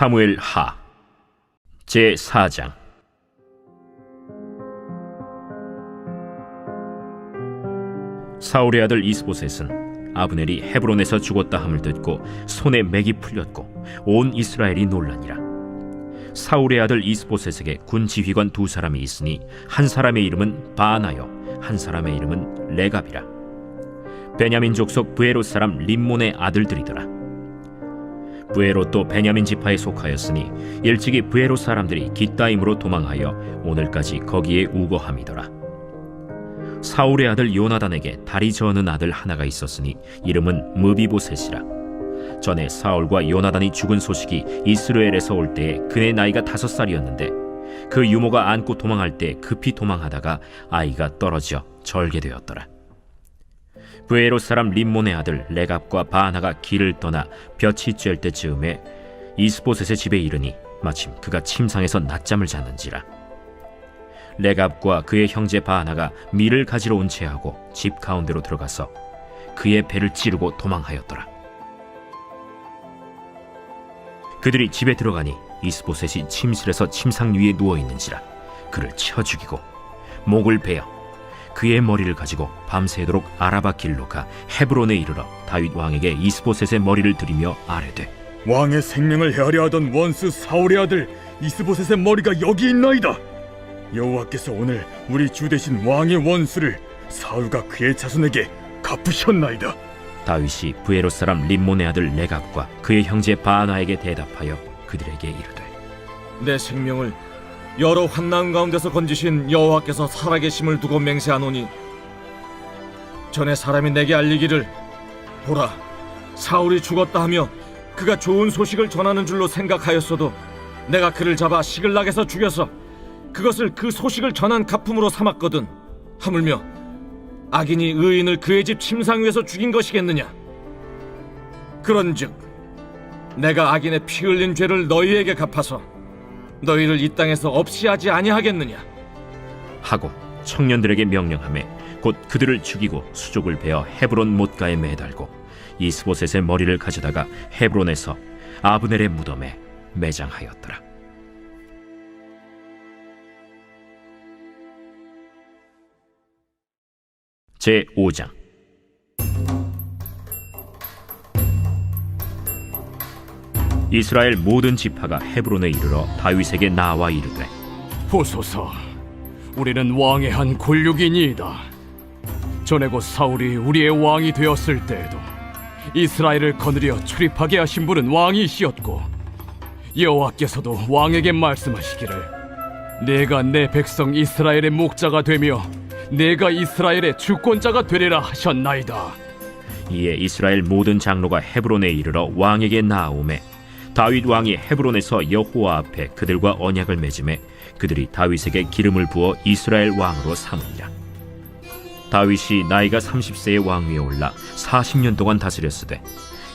사무엘 하 제4장. 사울의 아들 이스보셋은 아브넬이 헤브론에서 죽었다 함을 듣고 손에 맥이 풀렸고 온 이스라엘이 놀라니라. 사울의 아들 이스보셋에게 군 지휘관 두 사람이 있으니 한 사람의 이름은 바나요, 한 사람의 이름은 레갑이라. 베냐민 족속 브에롯 사람 림몬의 아들들이더라. 브에롯도 베냐민 지파에 속하였으니 일찍이 브에롯 사람들이 깃다임으로 도망하여 오늘까지 거기에 우거함이더라. 사울의 아들 요나단에게 다리 저는 아들 하나가 있었으니 이름은 무비보셋이라. 전에 사울과 요나단이 죽은 소식이 이스라엘에서 올 때에 그의 나이가 5살이었는데 그 유모가 안고 도망할 때 급히 도망하다가 아이가 떨어져 절개되었더라. 브에롯 사람 림몬의 아들 레갑과 바나가 길을 떠나 볕이 쬐을 때쯤에 이스보셋의 집에 이르니 마침 그가 침상에서 낮잠을 자는지라. 레갑과 그의 형제 바나가 밀을 가지러 온 채하고 집 가운데로 들어가서 그의 배를 찌르고 도망하였더라. 그들이 집에 들어가니 이스보셋이 침실에서 침상 위에 누워있는지라. 그를 쳐 죽이고 목을 베어 그의 머리를 가지고 밤새도록 아라바 길로 가 헤브론에 이르러 다윗 왕에게 이스보셋의 머리를 들이며 아뢰되, 왕의 생명을 헤아려 하던 원수 사울의 아들 이스보셋의 머리가 여기 있나이다. 여호와께서 오늘 우리 주 대신 왕의 원수를 사울과 그의 자손에게 갚으셨나이다. 다윗이 브에롯 사람 림몬의 아들 레갑과 그의 형제 바나에게 대답하여 그들에게 이르되, 내 생명을 여러 환난 가운데서 건지신 여호와께서 살아계심을 두고 맹세하노니 전에 사람이 내게 알리기를 보라, 사울이 죽었다 하며 그가 좋은 소식을 전하는 줄로 생각하였어도 내가 그를 잡아 시글락에서 죽여서 그것을 그 소식을 전한 가품으로 삼았거든. 하물며 악인이 의인을 그의 집 침상 위에서 죽인 것이겠느냐. 그런즉 내가 악인의 피 흘린 죄를 너희에게 갚아서 너희를 이 땅에서 없이 하지 아니하겠느냐 하고 청년들에게 명령하매 곧 그들을 죽이고 수족을 베어 헤브론 못가에 매달고 이스보셋의 머리를 가져다가 헤브론에서 아브넬의 무덤에 매장하였더라. 제5장. 이스라엘 모든 지파가 헤브론에 이르러 다윗에게 나와 이르되, 보소서, 우리는 왕의 한 골육이니이다. 전에 곧 사울이 우리의 왕이 되었을 때에도 이스라엘을 거느려 출입하게 하신 분은 왕이시었고 여호와께서도 왕에게 말씀하시기를 내가 내 백성 이스라엘의 목자가 되며 내가 이스라엘의 주권자가 되리라 하셨나이다. 이에 이스라엘 모든 장로가 헤브론에 이르러 왕에게 나아오매 다윗 왕이 헤브론에서 여호와 앞에 그들과 언약을 맺음에 그들이 다윗에게 기름을 부어 이스라엘 왕으로 삼으니라. 다윗이 나이가 30세의 왕위에 올라 40년 동안 다스렸으되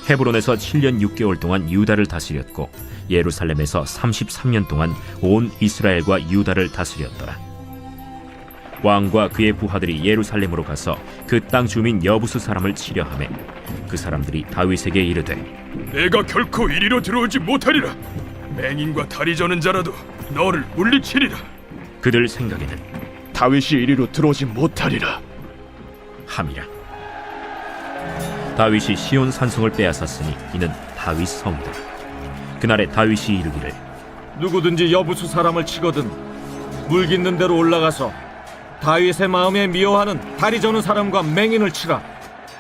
헤브론에서 7년 6개월 동안 유다를 다스렸고 예루살렘에서 33년 동안 온 이스라엘과 유다를 다스렸더라. 왕과 그의 부하들이 예루살렘으로 가서 그 땅 주민 여부수 사람을 치려하매 그 사람들이 다윗에게 이르되, 내가 결코 이리로 들어오지 못하리라. 맹인과 다리 저는 자라도 너를 물리치리라. 그들 생각에는 다윗이 이리로 들어오지 못하리라 함이라. 다윗이 시온 산성을 빼앗았으니 이는 다윗 성이다. 그날에 다윗이 이르기를, 누구든지 여부수 사람을 치거든 물깃는 대로 올라가서 다윗의 마음에 미워하는 다리 저는 사람과 맹인을 치라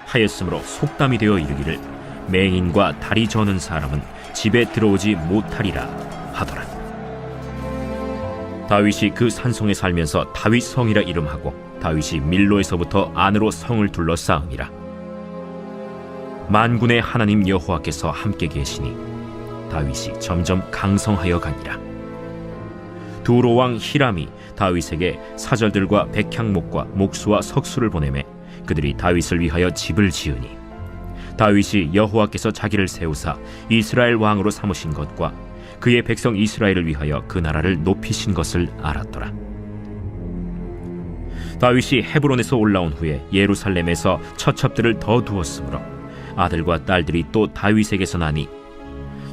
하였으므로 속담이 되어 이르기를 맹인과 다리 저는 사람은 집에 들어오지 못하리라 하더라. 다윗이 그 산성에 살면서 다윗 성이라 이름하고 다윗이 밀로에서부터 안으로 성을 둘러싸음이라. 만군의 하나님 여호와께서 함께 계시니 다윗이 점점 강성하여 가니라. 두로 왕 히람이 다윗에게 사절들과 백향목과 목수와 석수를 보내매 그들이 다윗을 위하여 집을 지으니 다윗이 여호와께서 자기를 세우사 이스라엘 왕으로 삼으신 것과 그의 백성 이스라엘을 위하여 그 나라를 높이신 것을 알았더라. 다윗이 헤브론에서 올라온 후에 예루살렘에서 처첩들을 더 두었으므로 아들과 딸들이 또 다윗에게서 나니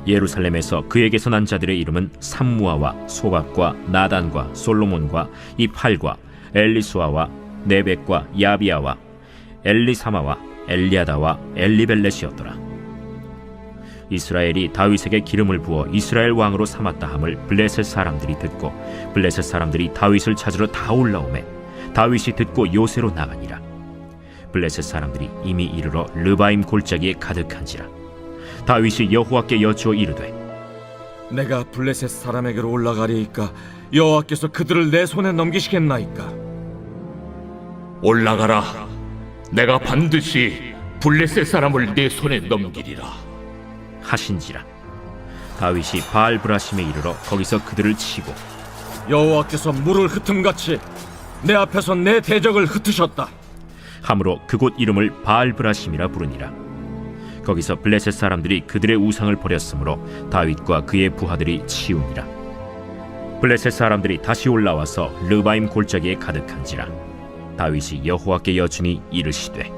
예루살렘에서 그에게서 난 자들의 이름은 삼무아와 소각과 나단과 솔로몬과 이팔과 엘리수아와 네벡과 야비아와 엘리사마와 엘리아다와 엘리벨렛이었더라. 이스라엘이 다윗에게 기름을 부어 이스라엘 왕으로 삼았다 함을 블레셋 사람들이 듣고 블레셋 사람들이 다윗을 찾으러 다 올라오매 다윗이 듣고 요새로 나가니라. 블레셋 사람들이 이미 이르러 르바임 골짜기에 가득한지라. 다윗이 여호와께 여쭈어 이르되 내가 블레셋 사람에게로 올라가리이까 여호와께서 그들을 내 손에 넘기시겠나이까? 올라가라. 내가 반드시 블레셋 사람을 내 손에 넘기리라. 하신지라. 다윗이 바알브라심에 이르러 거기서 그들을 치고 여호와께서 물을 흩음같이 내 앞에서 내 대적을 흩으셨다. 함으로 그곳 이름을 바알브라심이라 부르니라. 거기서 블레셋 사람들이 그들의 우상을 버렸으므로 다윗과 그의 부하들이 치우니라. 블레셋 사람들이 다시 올라와서 르바임 골짜기에 가득한지라. 다윗이 여호와께 여쭈니 이르시되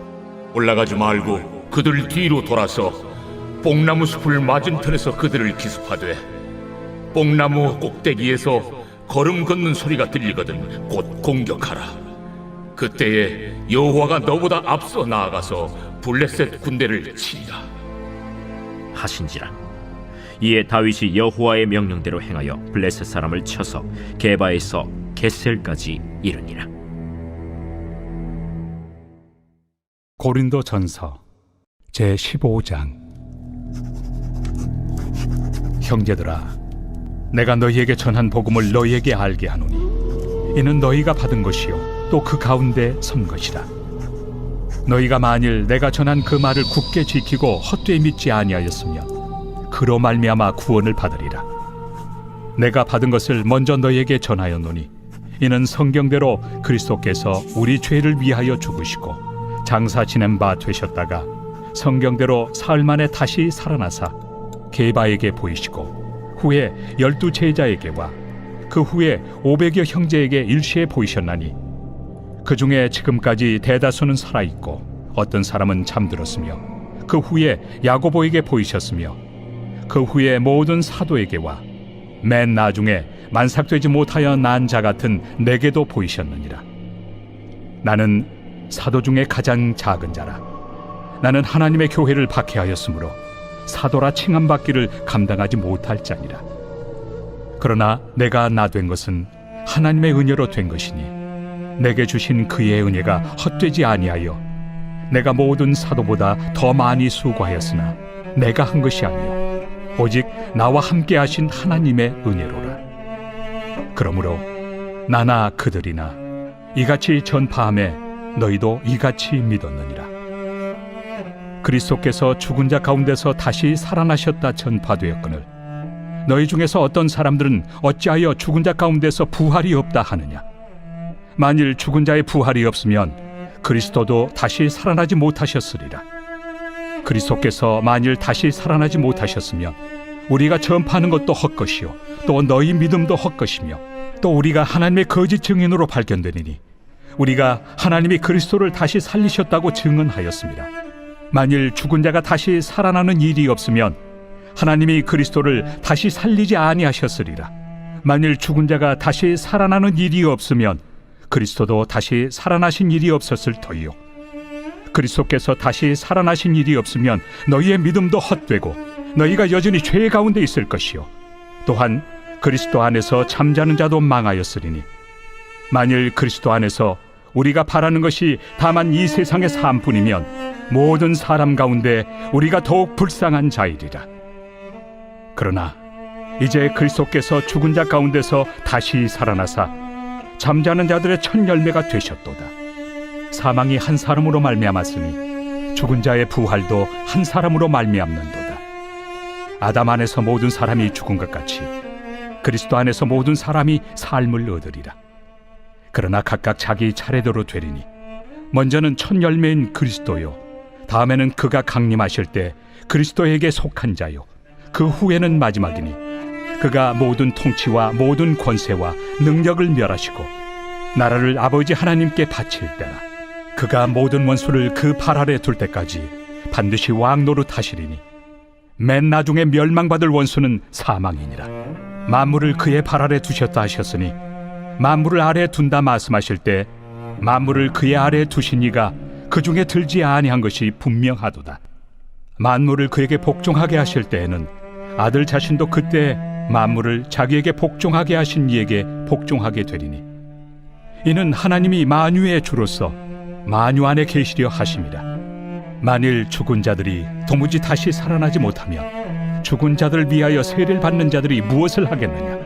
올라가지 말고 그들 뒤로 돌아서 뽕나무 숲을 맞은편에서 그들을 기습하되 뽕나무 꼭대기에서 걸음 걷는 소리가 들리거든 곧 공격하라. 그때에 여호와가 너보다 앞서 나아가서 블레셋 군대를 치리라. 하신지라. 이에 다윗이 여호와의 명령대로 행하여 블레셋 사람을 쳐서 게바에서 겟셀까지 이르니라. 고린도전서 제15장. 형제들아, 내가 너희에게 전한 복음을 너희에게 알게 하노니 이는 너희가 받은 것이요 또 그 가운데 선 것이라. 너희가 만일 내가 전한 그 말을 굳게 지키고 헛되이 믿지 아니하였으면 그로 말미암아 구원을 받으리라. 내가 받은 것을 먼저 너희에게 전하였노니 이는 성경대로 그리스도께서 우리 죄를 위하여 죽으시고 장사 지낸 바 되셨다가 성경대로 사흘 만에 다시 살아나사 게바에게 보이시고 후에 12 제자에게와 그 후에 500여 형제에게 일시에 보이셨나니 그 중에 지금까지 대다수는 살아있고 어떤 사람은 잠들었으며 그 후에 야고보에게 보이셨으며 그 후에 모든 사도에게와 맨 나중에 만삭되지 못하여 난 자 같은 내게도 보이셨느니라. 나는 사도 중에 가장 작은 자라. 나는 하나님의 교회를 박해하였으므로 사도라 칭함받기를 감당하지 못할 자니라. 그러나 내가 나 된 것은 하나님의 은혜로 된 것이니 내게 주신 그의 은혜가 헛되지 아니하여 내가 모든 사도보다 더 많이 수고하였으나 내가 한 것이 아니요 오직 나와 함께 하신 하나님의 은혜로라. 그러므로 나나 그들이나 이같이 전파함에 너희도 이같이 믿었느니라. 그리스도께서 죽은 자 가운데서 다시 살아나셨다 전파되었거늘 너희 중에서 어떤 사람들은 어찌하여 죽은 자 가운데서 부활이 없다 하느냐. 만일 죽은 자의 부활이 없으면 그리스도도 다시 살아나지 못하셨으리라. 그리스도께서 만일 다시 살아나지 못하셨으면 우리가 전파하는 것도 헛것이요 또 너희 믿음도 헛것이며 또 우리가 하나님의 거짓 증인으로 발견되리니 우리가 하나님이 그리스도를 다시 살리셨다고 증언하였습니다. 만일 죽은 자가 다시 살아나는 일이 없으면 하나님이 그리스도를 다시 살리지 아니하셨으리라. 만일 죽은 자가 다시 살아나는 일이 없으면 그리스도도 다시 살아나신 일이 없었을 터이요 그리스도께서 다시 살아나신 일이 없으면 너희의 믿음도 헛되고 너희가 여전히 죄 가운데 있을 것이요 또한 그리스도 안에서 잠자는 자도 망하였으리니 만일 그리스도 안에서 우리가 바라는 것이 다만 이 세상의 삶뿐이면 모든 사람 가운데 우리가 더욱 불쌍한 자이리라. 그러나 이제 그리스도께서 죽은 자 가운데서 다시 살아나사 잠자는 자들의 첫 열매가 되셨도다. 사망이 한 사람으로 말미암았으니 죽은 자의 부활도 한 사람으로 말미암는도다. 아담 안에서 모든 사람이 죽은 것 같이 그리스도 안에서 모든 사람이 삶을 얻으리라. 그러나 각각 자기 차례대로 되리니 먼저는 첫 열매인 그리스도요 다음에는 그가 강림하실 때 그리스도에게 속한 자요 그 후에는 마지막이니 그가 모든 통치와 모든 권세와 능력을 멸하시고 나라를 아버지 하나님께 바칠 때라. 그가 모든 원수를 그 발 아래 둘 때까지 반드시 왕 노릇하시리니 맨 나중에 멸망받을 원수는 사망이니라. 만물을 그의 발 아래 두셨다 하셨으니 만물을 아래 둔다 말씀하실 때 만물을 그의 아래 두신 이가 그 중에 들지 아니한 것이 분명하도다. 만물을 그에게 복종하게 하실 때에는 아들 자신도 그때 만물을 자기에게 복종하게 하신 이에게 복종하게 되리니 이는 하나님이 만유의 주로서 만유 안에 계시려 하심이라. 만일 죽은 자들이 도무지 다시 살아나지 못하면 죽은 자들을 위하여 세례를 받는 자들이 무엇을 하겠느냐?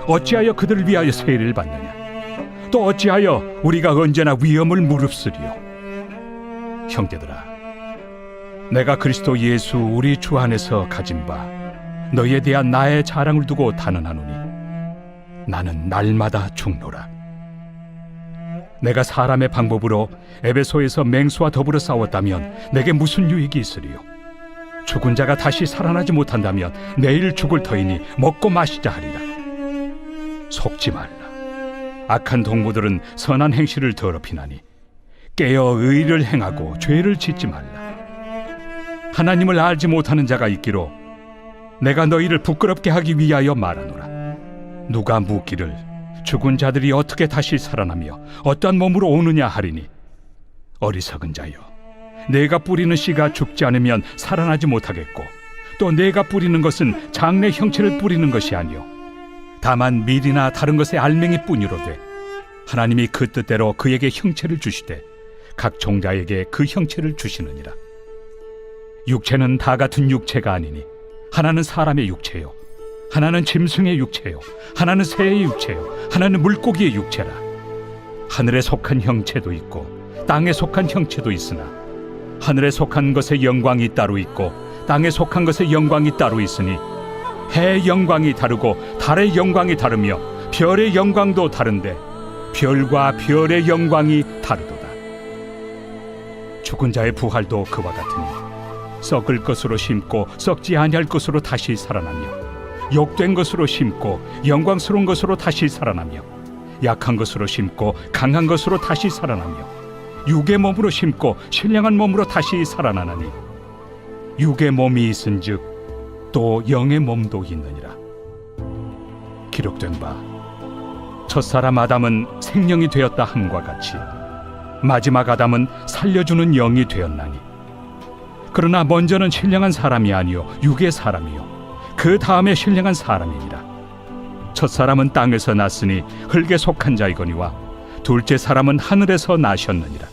어찌하여 그들을 위하여 세례를 받느냐? 또 어찌하여 우리가 언제나 위험을 무릅쓰리요? 형제들아, 내가 그리스도 예수 우리 주 안에서 가진 바 너희에 대한 나의 자랑을 두고 단언하노니 나는 날마다 죽노라. 내가 사람의 방법으로 에베소에서 맹수와 더불어 싸웠다면 내게 무슨 유익이 있으리요? 죽은 자가 다시 살아나지 못한다면 내일 죽을 터이니 먹고 마시자 하리라. 속지 말라. 악한 동무들은 선한 행실을 더럽히나니 깨어 의를 행하고 죄를 짓지 말라. 하나님을 알지 못하는 자가 있기로 내가 너희를 부끄럽게 하기 위하여 말하노라. 누가 묻기를 죽은 자들이 어떻게 다시 살아나며 어떠한 몸으로 오느냐 하리니 어리석은 자여, 내가 뿌리는 씨가 죽지 않으면 살아나지 못하겠고 또 내가 뿌리는 것은 장래 형체를 뿌리는 것이 아니요 다만 밀이나 다른 것의 알맹이 뿐이로되 하나님이 그 뜻대로 그에게 형체를 주시되 각 종자에게 그 형체를 주시느니라. 육체는 다 같은 육체가 아니니 하나는 사람의 육체요 하나는 짐승의 육체요 하나는 새의 육체요 하나는 물고기의 육체라. 하늘에 속한 형체도 있고 땅에 속한 형체도 있으나 하늘에 속한 것의 영광이 따로 있고 땅에 속한 것의 영광이 따로 있으니 해의 영광이 다르고 달의 영광이 다르며 별의 영광도 다른데 별과 별의 영광이 다르도다. 죽은 자의 부활도 그와 같으니 썩을 것으로 심고 썩지 아니할 것으로 다시 살아나며 욕된 것으로 심고 영광스러운 것으로 다시 살아나며 약한 것으로 심고 강한 것으로 다시 살아나며 육의 몸으로 심고 신령한 몸으로 다시 살아나나니 육의 몸이 있은즉 또 영의 몸도 있느니라. 기록된 바 첫사람 아담은 생명이 되었다 함과 같이 마지막 아담은 살려주는 영이 되었나니 그러나 먼저는 신령한 사람이 아니요 육의 사람이요 그 다음에 신령한 사람이니라. 첫사람은 땅에서 났으니 흙에 속한 자이거니와 둘째 사람은 하늘에서 나셨느니라.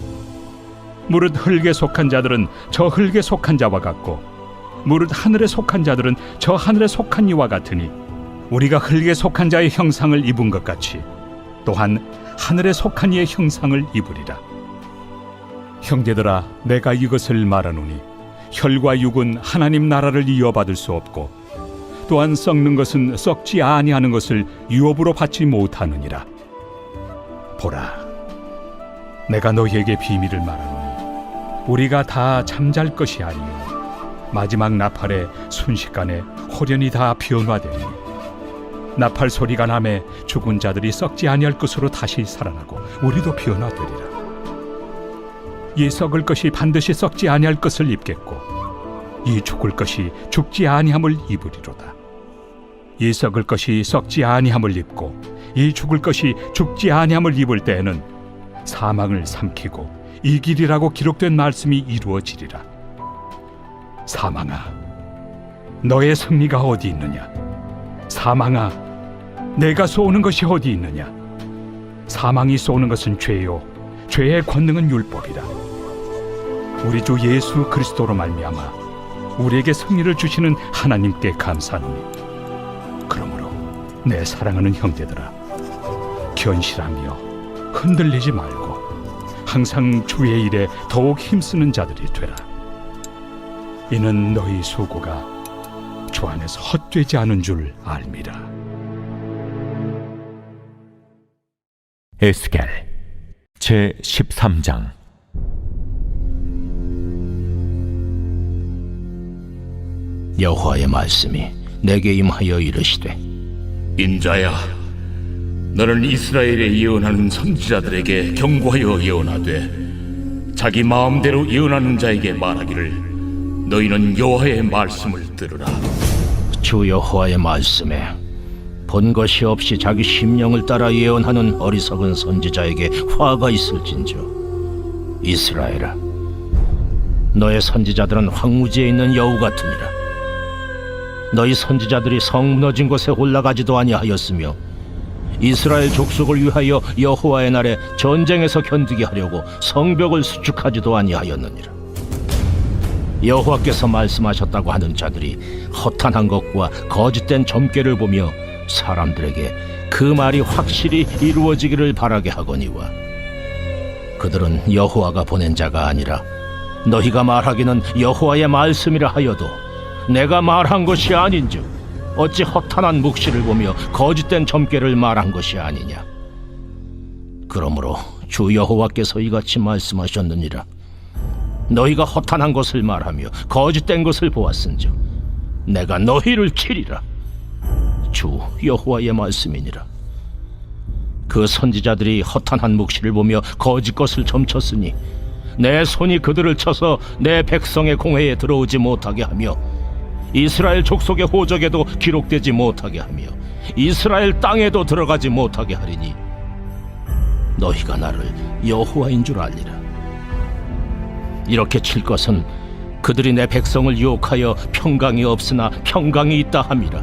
무릇 흙에 속한 자들은 저 흙에 속한 자와 같고 무릇 하늘에 속한 자들은 저 하늘에 속한 이와 같으니 우리가 흙에 속한 자의 형상을 입은 것 같이 또한 하늘에 속한 이의 형상을 입으리라. 형제들아, 내가 이것을 말하노니 혈과 육은 하나님 나라를 이어받을 수 없고 또한 썩는 것은 썩지 아니하는 것을 유업으로 받지 못하느니라. 보라, 내가 너희에게 비밀을 말하노니 우리가 다 잠잘 것이 아니요 마지막 나팔에 순식간에 호련히 다 변화되니 나팔 소리가 나매 죽은 자들이 썩지 아니할 것으로 다시 살아나고 우리도 변화되리라. 이 썩을 것이 반드시 썩지 아니할 것을 입겠고 이 죽을 것이 죽지 아니함을 입으리로다. 이 썩을 것이 썩지 아니함을 입고 이 죽을 것이 죽지 아니함을 입을 때에는 사망을 삼키고 이기리라고 기록된 말씀이 이루어지리라. 사망아, 너의 승리가 어디 있느냐? 사망아, 내가 쏘는 것이 어디 있느냐? 사망이 쏘는 것은 죄요 죄의 권능은 율법이라. 우리 주 예수 그리스도로 말미암아 우리에게 승리를 주시는 하나님께 감사하노니 그러므로 내 사랑하는 형제들아, 견실하며 흔들리지 말고 항상 주의 일에 더욱 힘쓰는 자들이 되라. 이는 너희 수고가 주 안에서 헛되지 않은 줄 알미라. 에스겔 제 13장. 여호와의 말씀이 내게 임하여 이르시되 인자야, 너는 이스라엘에 예언하는 선지자들에게 경고하여 예언하되 자기 마음대로 예언하는 자에게 말하기를 너희는 여호와의 말씀을 들으라. 주 여호와의 말씀에 본 것이 없이 자기 심령을 따라 예언하는 어리석은 선지자에게 화가 있을진저. 이스라엘아, 너의 선지자들은 황무지에 있는 여우 같으니라. 너희 선지자들이 성 무너진 곳에 올라가지도 아니하였으며 이스라엘 족속을 위하여 여호와의 날에 전쟁에서 견디게 하려고 성벽을 수축하지도 아니하였느니라. 여호와께서 말씀하셨다고 하는 자들이 허탄한 것과 거짓된 점괘를 보며 사람들에게 그 말이 확실히 이루어지기를 바라게 하거니와, 그들은 여호와가 보낸 자가 아니라 너희가 말하기는 여호와의 말씀이라 하여도 내가 말한 것이 아닌즉 어찌 허탄한 묵시를 보며 거짓된 점괘를 말한 것이 아니냐. 그러므로 주 여호와께서 이같이 말씀하셨느니라. 너희가 허탄한 것을 말하며 거짓된 것을 보았은즉 내가 너희를 치리라. 주 여호와의 말씀이니라. 그 선지자들이 허탄한 묵시를 보며 거짓 것을 점쳤으니 내 손이 그들을 쳐서 내 백성의 공회에 들어오지 못하게 하며 이스라엘 족속의 호적에도 기록되지 못하게 하며 이스라엘 땅에도 들어가지 못하게 하리니 너희가 나를 여호와인 줄 알리라. 이렇게 칠 것은 그들이 내 백성을 유혹하여 평강이 없으나 평강이 있다 함이라.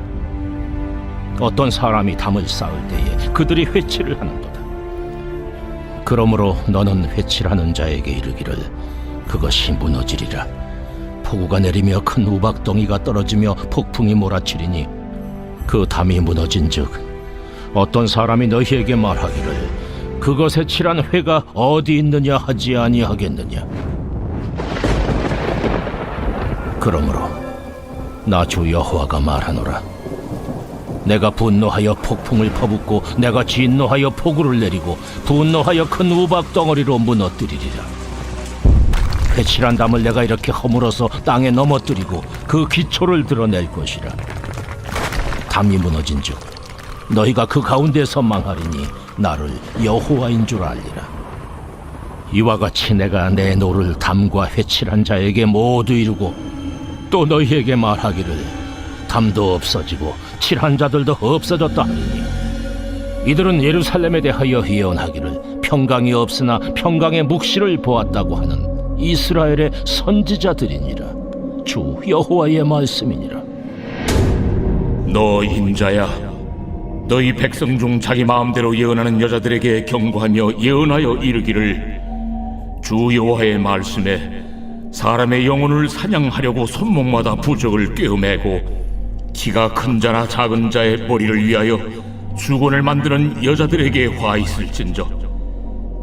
어떤 사람이 담을 쌓을 때에 그들이 회치를 하는도다. 그러므로 너는 회칠하는 자에게 이르기를 그것이 무너지리라. 폭우가 내리며 큰 우박덩이가 떨어지며 폭풍이 몰아치리니 그 담이 무너진즉 어떤 사람이 너희에게 말하기를 그것에 칠한 회가 어디 있느냐 하지 아니하겠느냐. 그러므로 나 주 여호와가 말하노라. 내가 분노하여 폭풍을 퍼붓고 내가 진노하여 폭우를 내리고 분노하여 큰 우박 덩어리로 무너뜨리리라. 회칠한 담을 내가 이렇게 허물어서 땅에 넘어뜨리고 그 기초를 드러낼 것이라. 담이 무너진즉 너희가 그 가운데서 망하리니 나를 여호와인 줄 알리라. 이와 같이 내가 내 노를 담과 회칠한 자에게 모두 이루고 또 너희에게 말하기를 담도 없어지고 칠한 자들도 없어졌다 하리니 이들은 예루살렘에 대하여 예언하기를 평강이 없으나 평강의 묵시를 보았다고 하는 이스라엘의 선지자들이니라. 주 여호와의 말씀이니라. 너 인자야, 너희 백성 중 자기 마음대로 예언하는 여자들에게 경고하며 예언하여 이르기를 주 여호와의 말씀에 사람의 영혼을 사냥하려고 손목마다 부적을 꿰어매고 키가 큰 자나 작은 자의 머리를 위하여 주권을 만드는 여자들에게 화 있을진저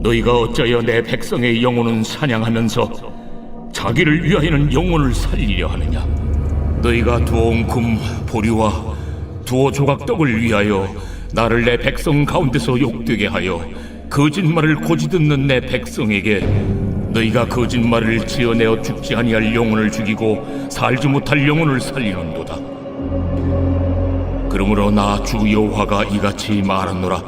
너희가 어찌하여 내 백성의 영혼은 사냥하면서 자기를 위하여는 영혼을 살리려 하느냐. 너희가 두어온 금 보리와 두어 조각 떡을 위하여 나를 내 백성 가운데서 욕되게 하여 거짓말을 고지 듣는 내 백성에게 너희가 거짓말을 지어내어 죽지 아니할 영혼을 죽이고 살지 못할 영혼을 살리는도다. 그러므로 나 주 여호와가 이같이 말하노라.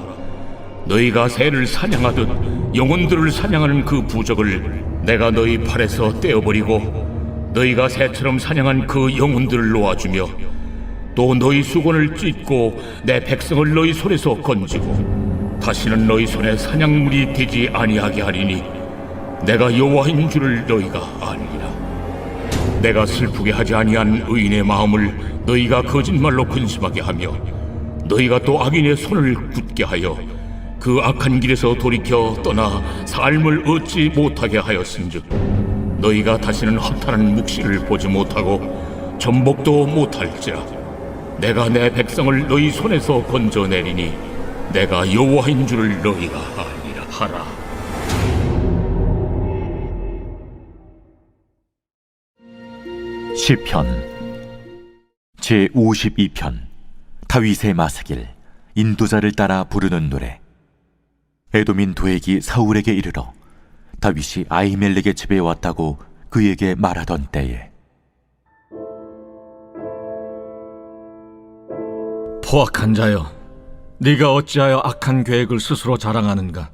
너희가 새를 사냥하듯 영혼들을 사냥하는 그 부적을 내가 너희 팔에서 떼어버리고 너희가 새처럼 사냥한 그 영혼들을 놓아주며 또 너희 수건을 찢고 내 백성을 너희 손에서 건지고 다시는 너희 손에 사냥물이 되지 아니하게 하리니 내가 여호와인 줄을 너희가 아니라. 내가 슬프게 하지 아니한 의인의 마음을 너희가 거짓말로 근심하게 하며 너희가 또 악인의 손을 굳게 하여 그 악한 길에서 돌이켜 떠나 삶을 얻지 못하게 하였은즉 너희가 다시는 허탄한 묵시를 보지 못하고 전복도 못할지라. 내가 내 백성을 너희 손에서 건져내리니 내가 여호와인 줄을 너희가 아니라 하라. 시편 제52편. 다윗의 마스길, 인도자를 따라 부르는 노래. 에돔인 도액이 사울에게 이르러 다윗이 아히멜렉의 집에 왔다고 그에게 말하던 때에 포악한 자여, 네가 어찌하여 악한 계획을 스스로 자랑하는가.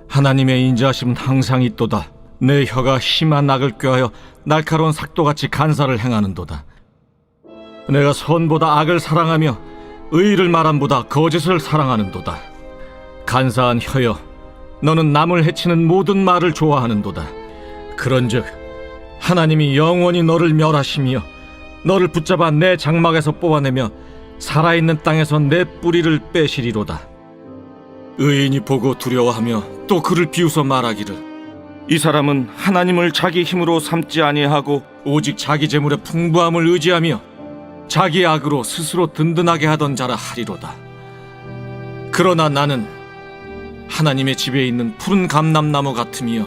하나님의 인자하심은 항상 있도다. 내 혀가 심한 악을 꾀하여 날카로운 삭도같이 간사를 행하는도다. 내가 선보다 악을 사랑하며 의를 말함보다 거짓을 사랑하는도다. 간사한 혀여, 너는 남을 해치는 모든 말을 좋아하는도다. 그런즉 하나님이 영원히 너를 멸하시며 너를 붙잡아 내 장막에서 뽑아내며 살아있는 땅에서 내 뿌리를 빼시리로다. 의인이 보고 두려워하며 또 그를 비웃어 말하기를, 이 사람은 하나님을 자기 힘으로 삼지 아니하고 오직 자기 재물의 풍부함을 의지하며 자기 악으로 스스로 든든하게 하던 자라 하리로다. 그러나 나는 하나님의 집에 있는 푸른 감람나무 같으며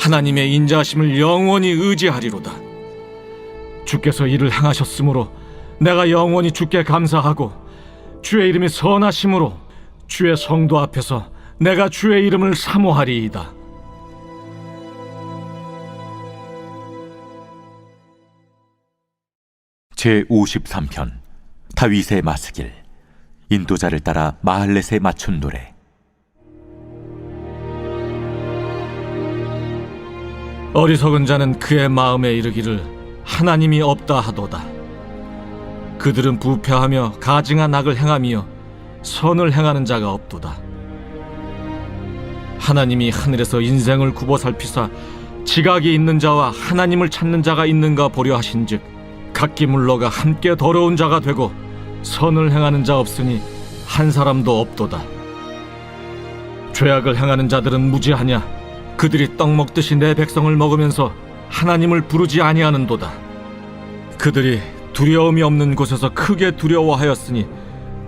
하나님의 인자하심을 영원히 의지하리로다. 주께서 이를 행하셨으므로 내가 영원히 주께 감사하고 주의 이름이 선하심으로 주의 성도 앞에서 내가 주의 이름을 사모하리이다. 제53편 다윗의 마스길. 인도자를 따라 마할렛에 맞춘 노래. 어리석은 자는 그의 마음에 이르기를 하나님이 없다 하도다. 그들은 부패하며 가증한 악을 행하며 선을 행하는 자가 없도다. 하나님이 하늘에서 인생을 굽어 살피사 지각이 있는 자와 하나님을 찾는 자가 있는가 보려 하신즉 각기 물러가 함께 더러운 자가 되고 선을 행하는 자 없으니 한 사람도 없도다. 죄악을 행하는 자들은 무지하냐? 그들이 떡 먹듯이 내 백성을 먹으면서 하나님을 부르지 아니하는도다. 그들이 두려움이 없는 곳에서 크게 두려워하였으니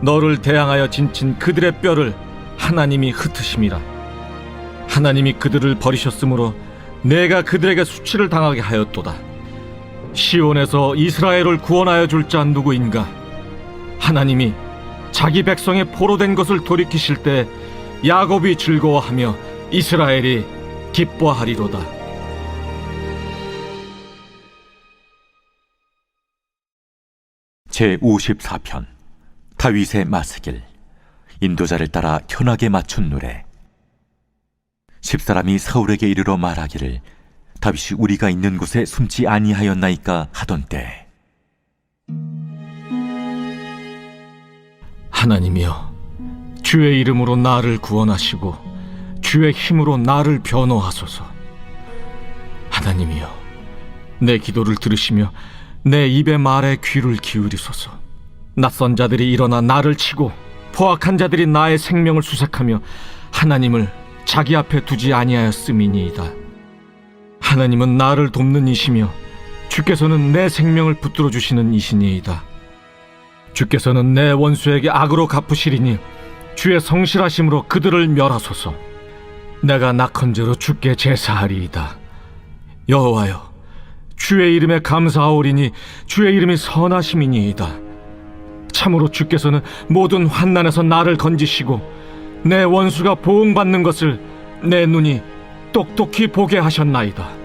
너를 대항하여 진친 그들의 뼈를 하나님이 흩으심이라. 하나님이 그들을 버리셨으므로 내가 그들에게 수치를 당하게 하였도다. 시온에서 이스라엘을 구원하여 줄 자 누구인가? 하나님이 자기 백성의 포로된 것을 돌이키실 때 야곱이 즐거워하며 이스라엘이 기뻐하리로다. 제54편 다윗의 마스길. 인도자를 따라 현악에 맞춘 노래. 십사람이 사울에게 이르러 말하기를 다윗이 우리가 있는 곳에 숨지 아니하였나이까 하던 때, 하나님이여, 주의 이름으로 나를 구원하시고 주의 힘으로 나를 변호하소서. 하나님이여, 내 기도를 들으시며 내 입의 말에 귀를 기울이소서. 낯선 자들이 일어나 나를 치고 포악한 자들이 나의 생명을 수색하며 하나님을 자기 앞에 두지 아니하였음이니이다. 하나님은 나를 돕는 이시며 주께서는 내 생명을 붙들어 주시는 이시니이다. 주께서는 내 원수에게 악으로 갚으시리니 주의 성실하심으로 그들을 멸하소서. 내가 낙헌제로 주께 제사하리이다. 여호와여, 주의 이름에 감사하오리니 주의 이름이 선하심이니이다. 참으로 주께서는 모든 환난에서 나를 건지시고 내 원수가 보응받는 것을 내 눈이 똑똑히 보게 하셨나이다.